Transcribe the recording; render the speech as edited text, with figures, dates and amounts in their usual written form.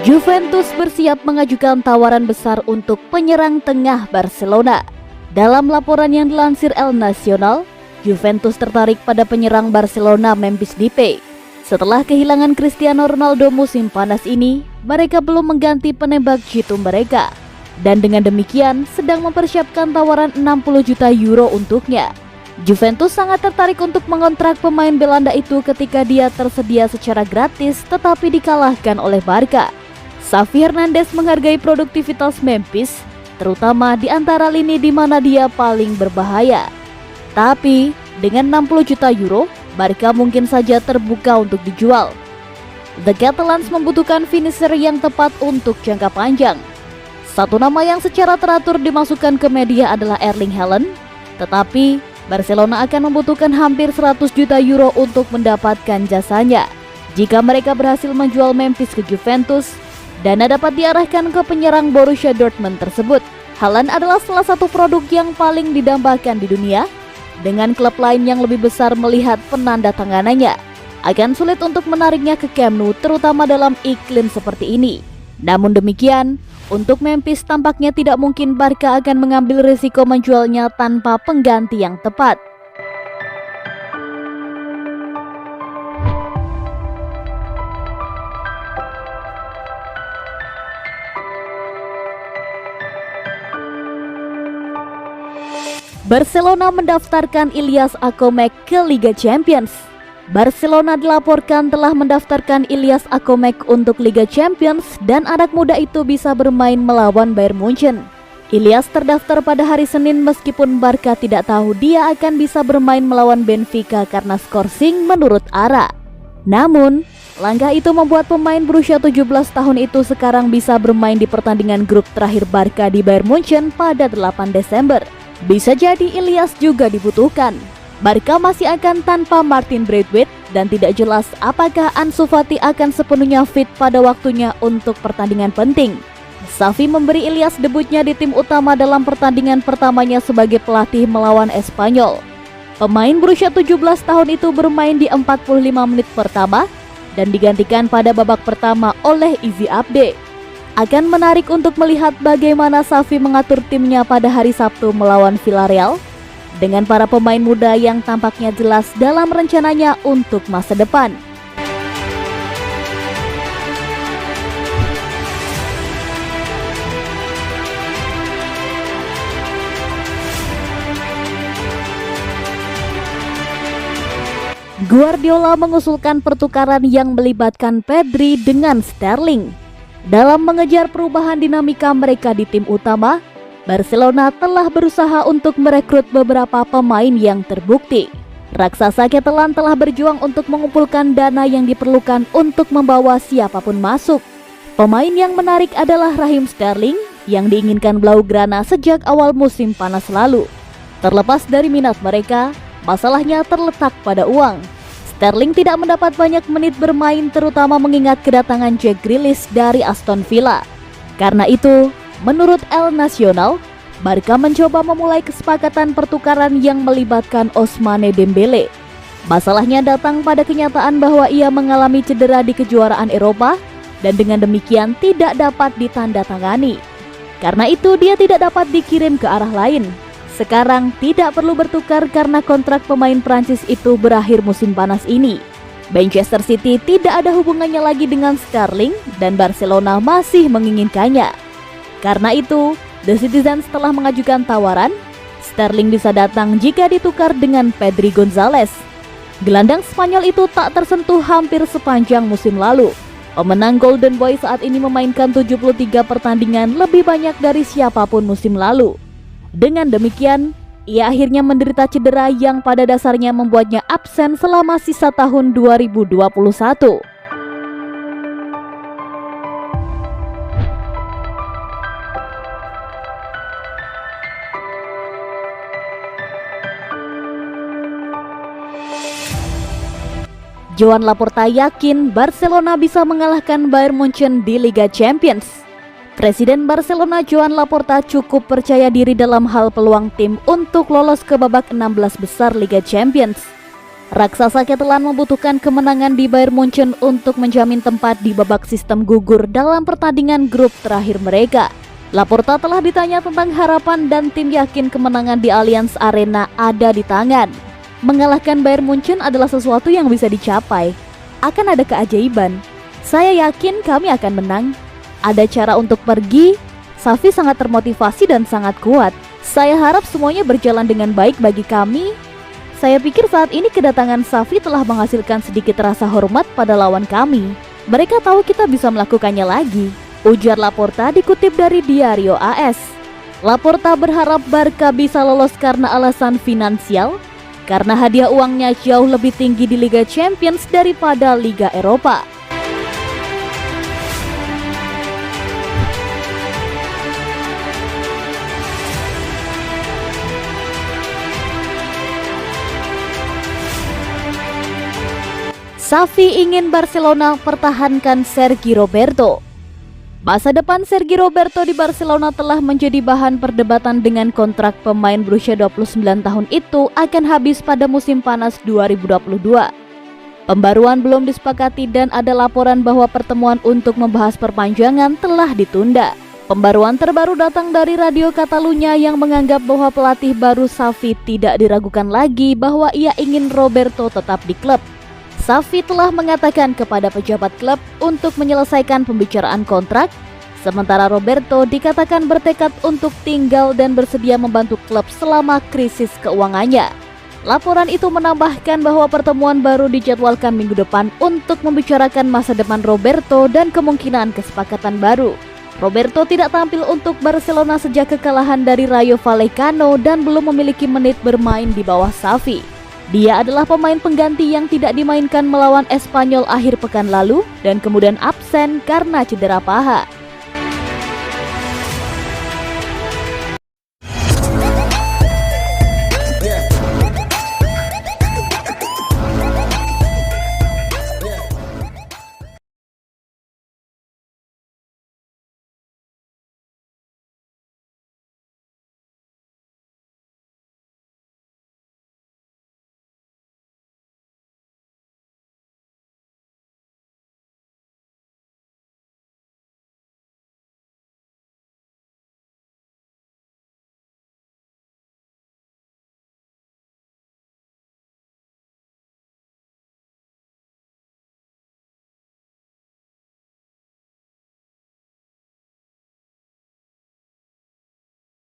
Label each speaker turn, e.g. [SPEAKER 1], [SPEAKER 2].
[SPEAKER 1] Juventus bersiap mengajukan tawaran besar untuk penyerang tengah Barcelona. Dalam laporan yang dilansir El Nacional, Juventus tertarik pada penyerang Barcelona Memphis Depay. Setelah kehilangan Cristiano Ronaldo musim panas ini, mereka belum mengganti penembak jitu mereka. Dan dengan demikian sedang mempersiapkan tawaran 60 juta euro untuknya. Juventus sangat tertarik untuk mengontrak pemain Belanda itu ketika dia tersedia secara gratis tetapi dikalahkan oleh Barca. Xavi Hernandez menghargai produktivitas Memphis, terutama di antara lini di mana dia paling berbahaya. Tapi dengan 60 juta euro, Barca mungkin saja terbuka untuk dijual. The Catalans membutuhkan finisher yang tepat untuk jangka panjang. Satu nama yang secara teratur dimasukkan ke media adalah Erling Haaland, tetapi Barcelona akan membutuhkan hampir 100 juta euro untuk mendapatkan jasanya. Jika mereka berhasil menjual Memphis ke Juventus, dana dapat diarahkan ke penyerang Borussia Dortmund tersebut. Haaland adalah salah satu produk yang paling didambakan di dunia. Dengan klub lain yang lebih besar melihat penandatanganannya, akan sulit untuk menariknya ke Camp Nou, terutama dalam iklim seperti ini. Namun demikian, untuk Memphis tampaknya tidak mungkin Barca akan mengambil risiko menjualnya tanpa pengganti yang tepat. Barcelona mendaftarkan Ilias Akomek ke Liga Champions. Barcelona dilaporkan telah mendaftarkan Ilias Akomek untuk Liga Champions dan anak muda itu bisa bermain melawan Bayern Munchen. Ilias terdaftar pada hari Senin meskipun Barca tidak tahu dia akan bisa bermain melawan Benfica karena skorsing menurut ARA. Namun, langkah itu membuat pemain berusia 17 tahun itu sekarang bisa bermain di pertandingan grup terakhir Barca di Bayern Munchen pada 8 Desember. Bisa jadi Ilias juga dibutuhkan. Barca masih akan tanpa Martin Braithwaite dan tidak jelas apakah Ansu Fati akan sepenuhnya fit pada waktunya untuk pertandingan penting. Xavi memberi Ilias debutnya di tim utama dalam pertandingan pertamanya sebagai pelatih melawan Espanyol. Pemain berusia 17 tahun itu bermain di 45 menit pertama dan digantikan pada babak pertama oleh Izzy Abde. Akan menarik untuk melihat bagaimana Xavi mengatur timnya pada hari Sabtu melawan Villarreal dengan para pemain muda yang tampaknya jelas dalam rencananya untuk masa depan. Guardiola mengusulkan pertukaran yang melibatkan Pedri dengan Sterling. Dalam mengejar perubahan dinamika mereka di tim utama, Barcelona telah berusaha untuk merekrut beberapa pemain yang terbukti. Raksasa Catalan telah berjuang untuk mengumpulkan dana yang diperlukan untuk membawa siapapun masuk. Pemain yang menarik adalah Raheem Sterling yang diinginkan Blaugrana sejak awal musim panas lalu. Terlepas dari minat mereka, masalahnya terletak pada uang. Sterling tidak mendapat banyak menit bermain terutama mengingat kedatangan Jack Grealish dari Aston Villa. Karena itu, menurut El Nacional, Barca mencoba memulai kesepakatan pertukaran yang melibatkan Ousmane Dembele. Masalahnya datang pada kenyataan bahwa ia mengalami cedera di kejuaraan Eropa dan dengan demikian tidak dapat ditandatangani. Karena itu dia tidak dapat dikirim ke arah lain. Sekarang tidak perlu bertukar karena kontrak pemain Prancis itu berakhir musim panas ini. Manchester City tidak ada hubungannya lagi dengan Sterling dan Barcelona masih menginginkannya. Karena itu, The Citizens telah mengajukan tawaran. Sterling bisa datang jika ditukar dengan Pedri Gonzalez. Gelandang Spanyol itu tak tersentuh hampir sepanjang musim lalu. Pemenang Golden Boy saat ini memainkan 73 pertandingan, lebih banyak dari siapapun musim lalu. Dengan demikian, ia akhirnya menderita cedera yang pada dasarnya membuatnya absen selama sisa tahun 2021. Joan Laporta yakin Barcelona bisa mengalahkan Bayern Munchen di Liga Champions. Presiden Barcelona Joan Laporta cukup percaya diri dalam hal peluang tim untuk lolos ke babak 16 besar Liga Champions. Raksasa Catalan membutuhkan kemenangan di Bayern Munchen untuk menjamin tempat di babak sistem gugur dalam pertandingan grup terakhir mereka. Laporta telah ditanya tentang harapan dan tim yakin kemenangan di Allianz Arena ada di tangan. Mengalahkan Bayern Munchen adalah sesuatu yang bisa dicapai. Akan ada keajaiban. Saya yakin kami akan menang. Ada cara untuk pergi. Xavi sangat termotivasi dan sangat kuat. Saya harap semuanya berjalan dengan baik bagi kami. Saya pikir saat ini kedatangan Xavi telah menghasilkan sedikit rasa hormat pada lawan kami. Mereka tahu kita bisa melakukannya lagi, ujar Laporta dikutip dari Diario AS. Laporta berharap Barca bisa lolos karena alasan finansial, karena hadiah uangnya jauh lebih tinggi di Liga Champions daripada Liga Eropa. Xavi ingin Barcelona pertahankan Sergi Roberto. Masa depan Sergi Roberto di Barcelona telah menjadi bahan perdebatan dengan kontrak pemain berusia 29 tahun itu akan habis pada musim panas 2022. Pembaruan belum disepakati dan ada laporan bahwa pertemuan untuk membahas perpanjangan telah ditunda. Pembaruan terbaru datang dari Radio Catalunya yang menganggap bahwa pelatih baru Xavi tidak diragukan lagi bahwa ia ingin Roberto tetap di klub. Xavi telah mengatakan kepada pejabat klub untuk menyelesaikan pembicaraan kontrak, sementara Roberto dikatakan bertekad untuk tinggal dan bersedia membantu klub selama krisis keuangannya. Laporan itu menambahkan bahwa pertemuan baru dijadwalkan minggu depan untuk membicarakan masa depan Roberto dan kemungkinan kesepakatan baru. Roberto tidak tampil untuk Barcelona sejak kekalahan dari Rayo Vallecano dan belum memiliki menit bermain di bawah Xavi. Dia adalah pemain pengganti yang tidak dimainkan melawan Espanyol akhir pekan lalu dan kemudian absen karena cedera paha.